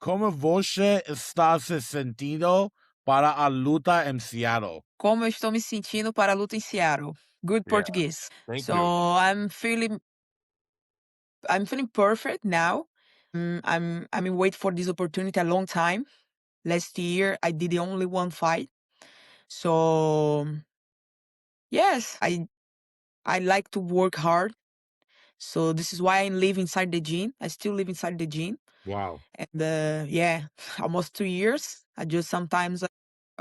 Como você está se sentindo para a luta em Seattle? Como eu estou me sentindo para a luta em Seattle. Good Yeah. Português. Thank So you. I'm feeling perfect now. I'm waiting for this opportunity a long time. Last year I did only one fight. So yes, I like to work hard. So this is why I live inside the gym. I still live inside the gym. Wow. And yeah, almost 2 years. I just sometimes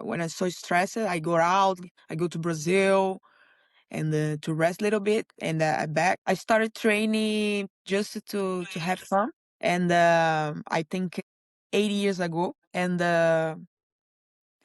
when I'm so stressed, I go out, I go to Brazil and to rest a little bit and I back. I started training just to have fun. And I think 8 years ago. And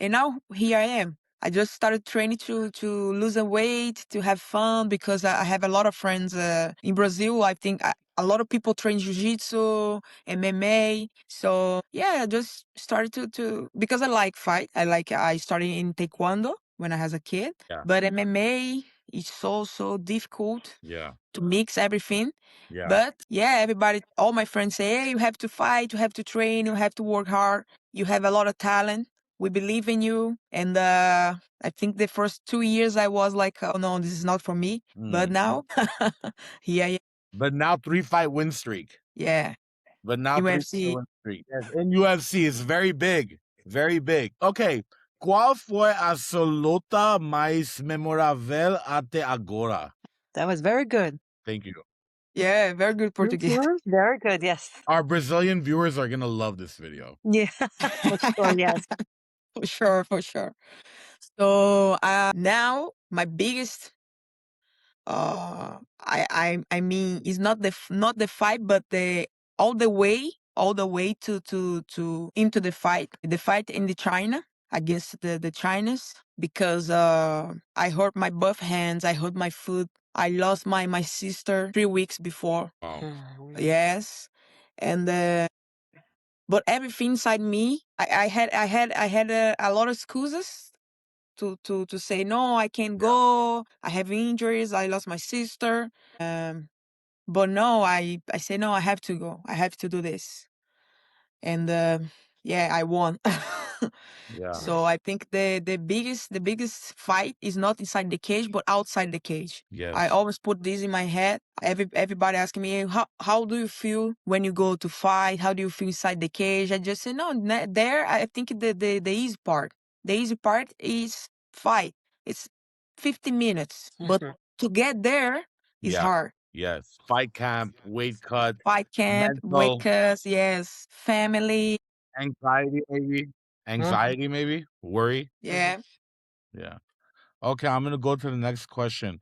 now here I am. I just started training to lose a weight, to have fun because I have a lot of friends in Brazil. I think a lot of people train jiu-jitsu, MMA. So yeah, I just started to because I like fight. I started in taekwondo when I was a kid, Yeah. but MMA is so difficult Yeah. to mix everything. Yeah. But yeah, everybody, all my friends say, hey, you have to fight, you have to train, you have to work hard. You have a lot of talent. We believe in you. And I think the first 2 years I was like, oh no, this is not for me. But now, yeah, But now 3-fight win streak. yeah, But now 3-fight UFC. win streak. Yes, in UFC is very big. Very big. Okay. ¿Cuál fue a su luta mais memorável até agora? That was very good. Thank you. Yeah, very good Portuguese. Very good, yes. Our Brazilian viewers are gonna love this video. Yeah, for sure, yes. For sure. So now my biggest I mean it's not not the fight but the all the way to into the fight in the China against the Chinese because I hurt my both hands, I hurt my foot, I lost my sister 3 weeks before. Wow. Yes. And but everything inside me I had a lot of excuses to say no, I can't go, I have injuries, I lost my sister. But no, I say no, I have to go, I have to do this. And yeah, I won. Yeah. So I think the biggest fight is not inside the cage but outside the cage. Yes. I always put this in my head. Everybody asking me how do you feel when you go to fight, how do you feel inside the cage? I just say no, there I think the easy part, the easy part is fight. It's 50 minutes but to get there is Yeah. hard. Yes. Fight camp, weight cut, Fight camp, weight mental cuts, yes, family, anxiety maybe. Anxiety maybe. Worry. yeah. Yeah. Okay, I'm gonna go to the next question.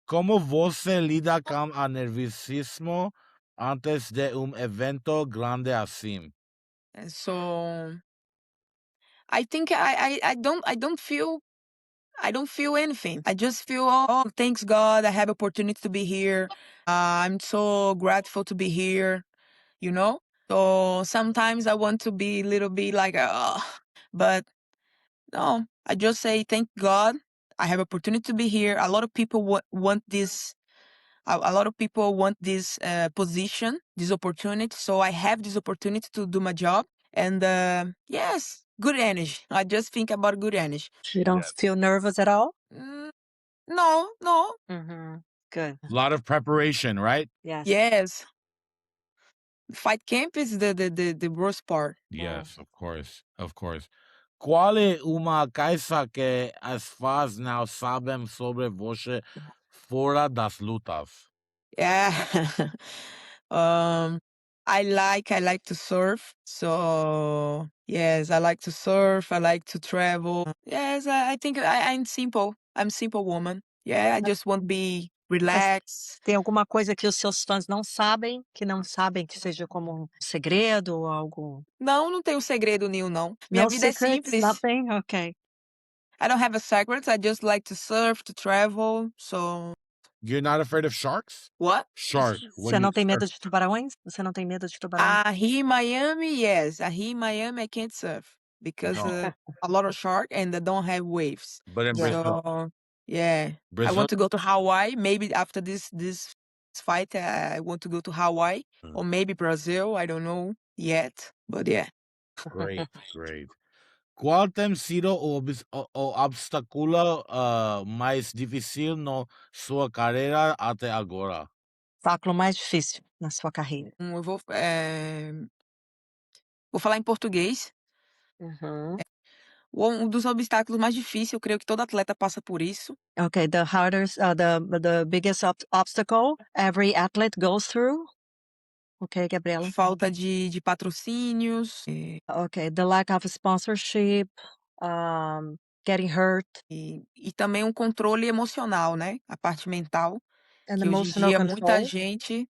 ¿Cómo você lida com a nerviosismo antes de evento grande assim? And so I think I don't feel anything. I just feel, oh, thanks God, I have opportunity to be here. I'm so grateful to be here, you know? So sometimes I want to be a little bit like, but no, I just say, thank God, I have opportunity to be here. A lot of people want this. A lot of people want this position, this opportunity. So I have this opportunity to do my job. And yes, good energy. I just think about good energy. You don't feel nervous at all? No, no. Good. A lot of preparation, right? Yes. Yes. Fight camp is the worst part. Yes, of course. Of course. Qual é uma coisa que as fãs não sabem sobre você fora das lutas? Yeah. I like to surf. So yes, I like to surf. I like to travel. Yes, I think I'm simple. I'm simple woman. Yeah, I just want to be relaxed. Tem alguma coisa que os seus fãs não sabem, que seja como um segredo ou algo? Não, não tenho segredo nenhum, não. Minha No vida é secrets, simples. nothing? Okay. I don't have a secret. I just like to surf, to travel. So You're not afraid of sharks? what? Shark. Você não tem medo de tubarões? Você não tem medo de tubarões? Here in Miami, yes. Here in Miami, I can't surf because No. a lot of shark and they don't have waves. But in Brazil, So yeah, I Brazil, want to go to Hawaii. Maybe after this fight, I want to go to Hawaii or maybe Brazil. I don't know yet, but yeah. Great, great. Qual tem sido o obstáculo mais difícil na sua carreira até agora? Obstáculo mais difícil na sua carreira? Eu vou falar em português. Uhum. Um dos obstáculos mais difíceis, eu creio que todo atleta passa por isso. Okay, the hardest, the biggest obstacle every athlete goes through. Okay, Gabriela. Falta de patrocínios, Okay, the lack of sponsorship, getting hurt, e também um controle emocional, né, a parte mental, and que hoje em emotional dia muita control. gente,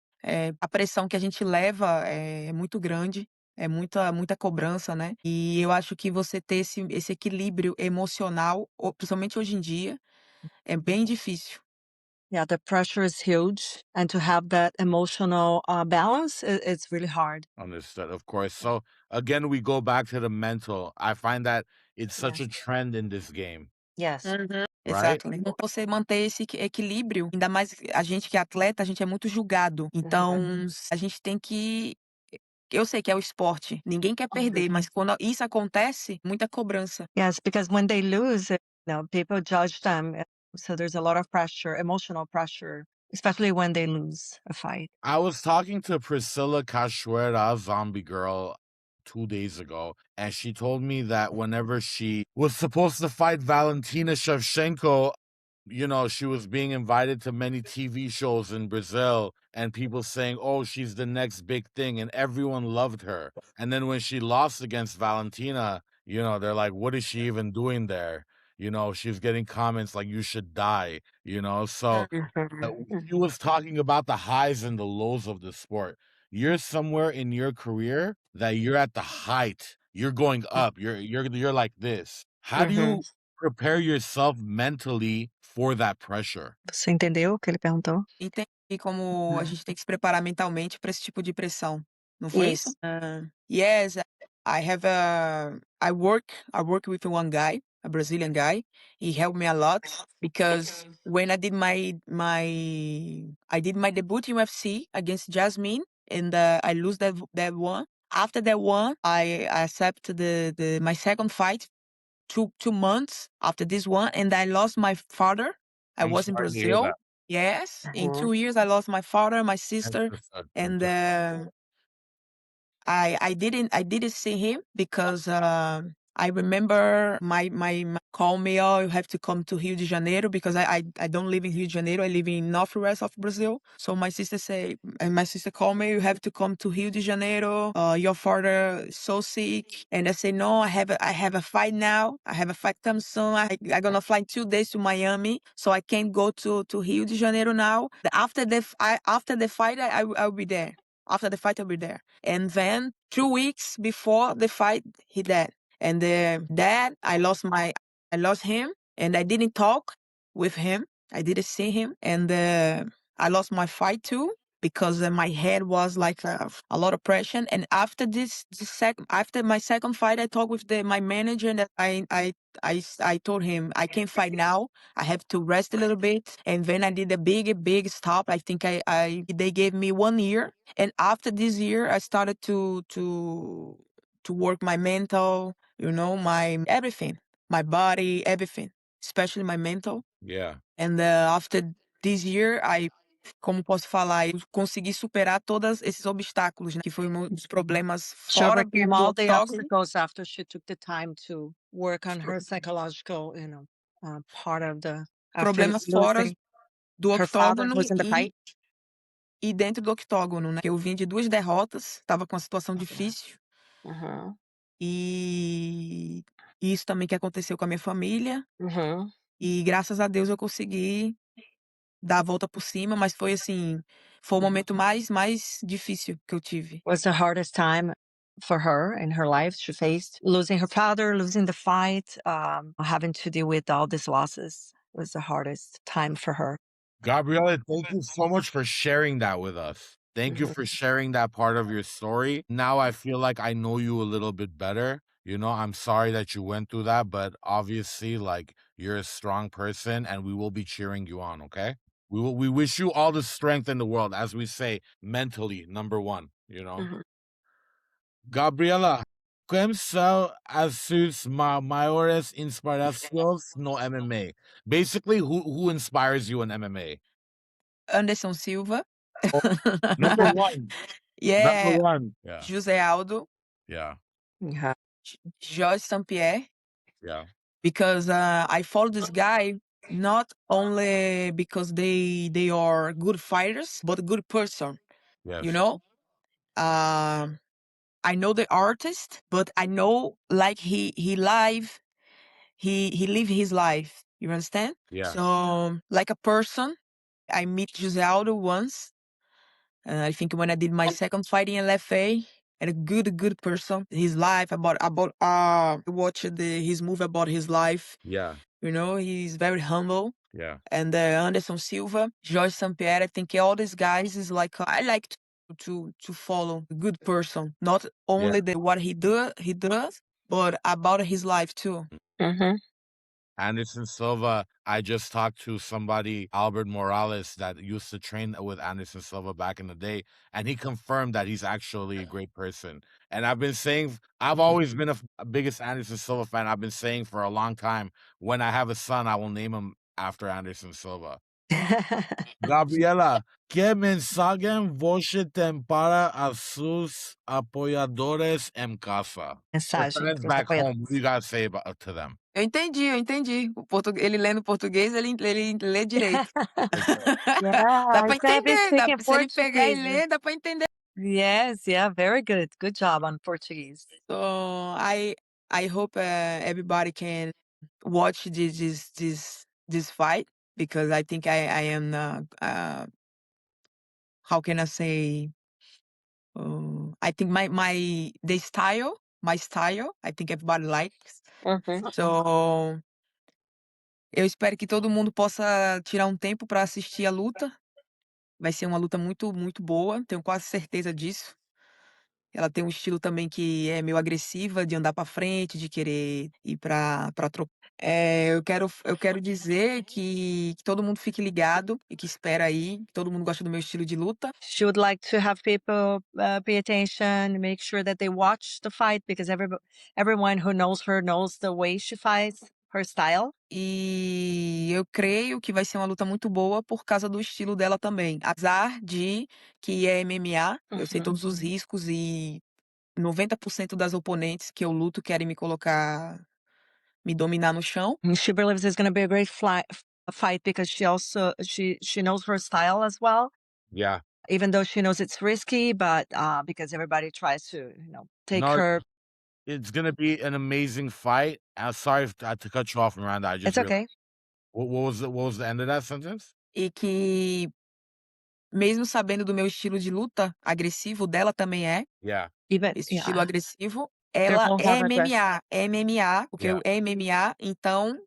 a pressão que a gente leva é muito grande, é muita cobrança, né. E eu acho que você ter esse equilíbrio emocional, principalmente hoje em dia, é bem difícil. Yeah, the pressure is huge, and to have that emotional balance, it's really hard. Understood, of course. So again, we go back to the mental. I find that it's such Yes. a trend in this game, Yes. Uhum. right? Exato. Então você manter esse equilíbrio, ainda mais a gente que é atleta, a gente é muito julgado. Então, a gente tem que eu sei que é o esporte, ninguém quer perder, mas quando isso acontece, muita cobrança. Yes, because when they lose, people judge them. So there's a lot of pressure, emotional pressure, especially when they lose a fight. I was talking to Priscilla Cachoeira, Zombie Girl, 2 days ago, and she told me that whenever she was supposed to fight Valentina Shevchenko, she was being invited to many TV shows in Brazil and people saying, oh, she's the next big thing. And everyone loved her. And then when she lost against Valentina, they're like, what is she even doing there? She was getting comments like, you should die. So she was talking about the highs and the lows of the sport. You're somewhere in your career that you're at the height. You're going up. You're like this. How do Uhum. you prepare yourself mentally for that pressure? Você entendeu o que ele perguntou? Entendi como a Uhum. gente tem que se preparar mentalmente para esse tipo de pressão, não foi isso? Isso. Yes, I work with one guy, a Brazilian guy. He helped me a lot because when I did my debut in UFC against Jasmine, and I lose that one. After that one, I accept my second fight 2 months after this one, and I lost my father. I I'm was in sorry to hear Brazil. that. Yes, in Uhum. 2 years I lost my father, my Thanks sister, for that. and I didn't see him because I remember my call me, oh, you have to come to Rio de Janeiro because I don't live in Rio de Janeiro, I live in northwest of Brazil. So my sister called me, you have to come to Rio de Janeiro, your father is so sick. And I say, no, I have a fight now, I have a fight come soon, I gonna fly 2 days to Miami, so I can't go to Rio de Janeiro now. After the fight I'll be there. After the fight I'll be there. And then 2 weeks before the fight, he died. And dad, I lost him, and I didn't talk with him. I didn't see him, and I lost my fight too because my head was like a lot of pressure. And after after my second fight, I talked with my manager, and I told him I can't fight now. I have to rest a little bit. And then I did a big stop. I think they gave me 1 year, and after this year, I started to work my mental, my everything, my body, everything, especially my mental. Yeah. And after this year, como posso falar, eu consegui superar todos esses obstáculos, né, que foi um dos problemas She fora overcame do all the octógono, obstacles after she took the time to work on her psychological, part of the after problemas fora losing do her father, octógono losing the e fight. e dentro do octógono, né. Eu vim de 2 derrotas, estava com uma situação difícil, Uhum. e isso também que aconteceu com a minha família, Uhum. e graças a Deus eu consegui dar a volta por cima, mas foi assim, foi o momento mais difícil que eu tive. Was the hardest time for her in her life. She faced losing her father, losing the fight, having to deal with all these losses was the hardest time for her. Gabriella, thank you so much for sharing that with us. Thank you Mhm. for sharing that part of your story. Now I feel like I know you a little bit better. I'm sorry that you went through that, but obviously, like, you're a strong person and we will be cheering you on, okay? We wish you all the strength in the world, as we say, mentally, number one. Mhm. Gabriella, Quem são as suas maiores inspirações no MMA? Basically, who inspires you in MMA? Anderson Silva. Oh, number one. Number Yeah, one. Yeah. José Aldo, Yeah. Yeah. Jorge St. Pierre, Yeah. because I follow this guy not only because they are good fighters, but a good person. You Yes. know, um, I know the artist, but I know like he live he live his life. You understand? Yeah. So like a person, I meet José Aldo once. I think when I did my second fight in LFA, and a good person. His life about watch his movie about his life. Yeah. You know, he's very humble. Yeah. And Anderson Silva, Jorge St. Pierre, I think all these guys is like I like to follow a good person, not Yeah. only the what he does, but about his life too. Mm-hmm. Anderson Silva, I just talked to somebody, Albert Morales, that used to train with Anderson Silva back in the day, and he confirmed that he's actually a great person. And I've been saying, I've always been a biggest Anderson Silva fan. I've been saying for a long time, when I have a son, I will name him after Anderson Silva. Gabriela, que mensaje você tem para os seus apoiadores em casa? Your Mensagem fans para os back home, what do apoiadores. you gotta say to them? Eu entendi. Ele lendo português, ele lê direito. Dá Yeah, pra he's gonna be entender, speaking se ele pegar e Portuguese. ler, dá pra entender. Yes, yeah, very good. Good job on Portuguese. So I hope everybody can watch this fight because I think I am how can I say I think my style I think everybody likes. Mm-hmm. So eu espero que todo mundo possa tirar um tempo para assistir a luta. Vai ser uma luta muito boa, tenho quase certeza disso. Ela tem um estilo também que é meio agressiva, de andar pra frente, de querer ir pra trocar. Eu quero dizer que todo mundo fique ligado e que espera aí, que todo mundo gosta do meu estilo de luta. She would like to have people pay attention, make sure that they watch the fight because everyone who knows her knows the way she fights, her style. E eu creio que vai ser uma luta muito boa por causa do estilo dela também. Apesar de que é MMA, eu sei Mhm. todos os riscos e 90% das oponentes que eu luto querem me dominar no chão. And she believes it's going to be a great fight because she knows her style as well. Yeah. Even though she knows it's risky, but because everybody tries to, take No, her. it's gonna be an amazing fight. Sorry to cut you off, Miranda. I just It's realized. okay. What was the end of that sentence? E que, mesmo sabendo do meu estilo de luta agressivo, dela também é, Yeah. Even esse estilo yeah, agressivo, they ela both é have aggressive. MMA, porque Yeah. é MMA, então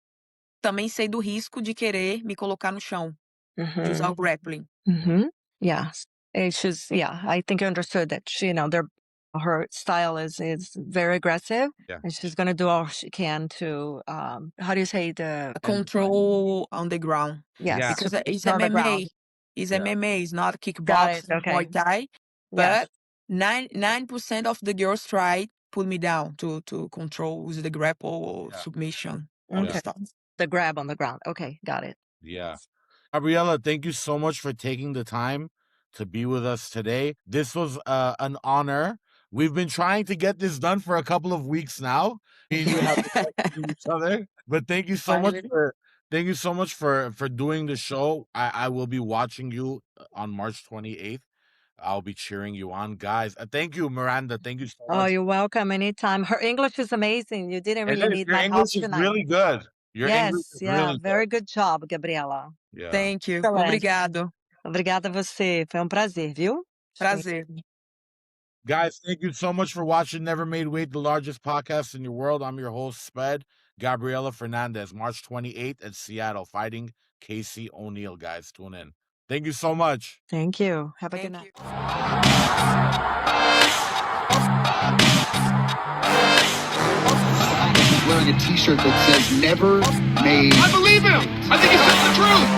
também sei do risco de querer me colocar no chão, de usar o grappling. Mm-hmm. Yes. I think you understood that her style is very aggressive. Yeah. And she's gonna do all she can to how do you say Control on the ground. yes, Yeah. Because it's on the MMA. ground. It's Yeah. MMA, it's not Got it, kickboxing, okay. Muay Thai. Yes. But 9% of the girls try put me down to control with the grapple or Yeah. submission or Okay. the stuff. The grab on the ground. Okay, got it. Yeah. Gabriella, thank you so much for taking the time to be with us today. This was an honor. We've been trying to get this done for a couple of weeks now. We have been texting each other, but thank you so much for doing the show. I will be watching you on March 28th. I'll be cheering you on, guys. Thank you, Miranda. Thank you so Oh, much. you're welcome anytime. Her English is amazing. You didn't really need Your my help English is tonight. really good. Your English Yes, is yeah, really very good. good job, Gabriela. Yeah. Thank you. Excelente. Obrigado. Obrigada a você. Foi prazer, viu? Prazer. Guys, thank you so much for watching Never Made Weight, the largest podcast in your world. I'm your host, Sped. Gabriella Fernandes, March 28th at Seattle, fighting Casey O'Neill, guys. Tune in. Thank you so much. Thank you. Have a Thank good night. you. Wearing a t-shirt that says never made. I believe him. I think he's telling the truth.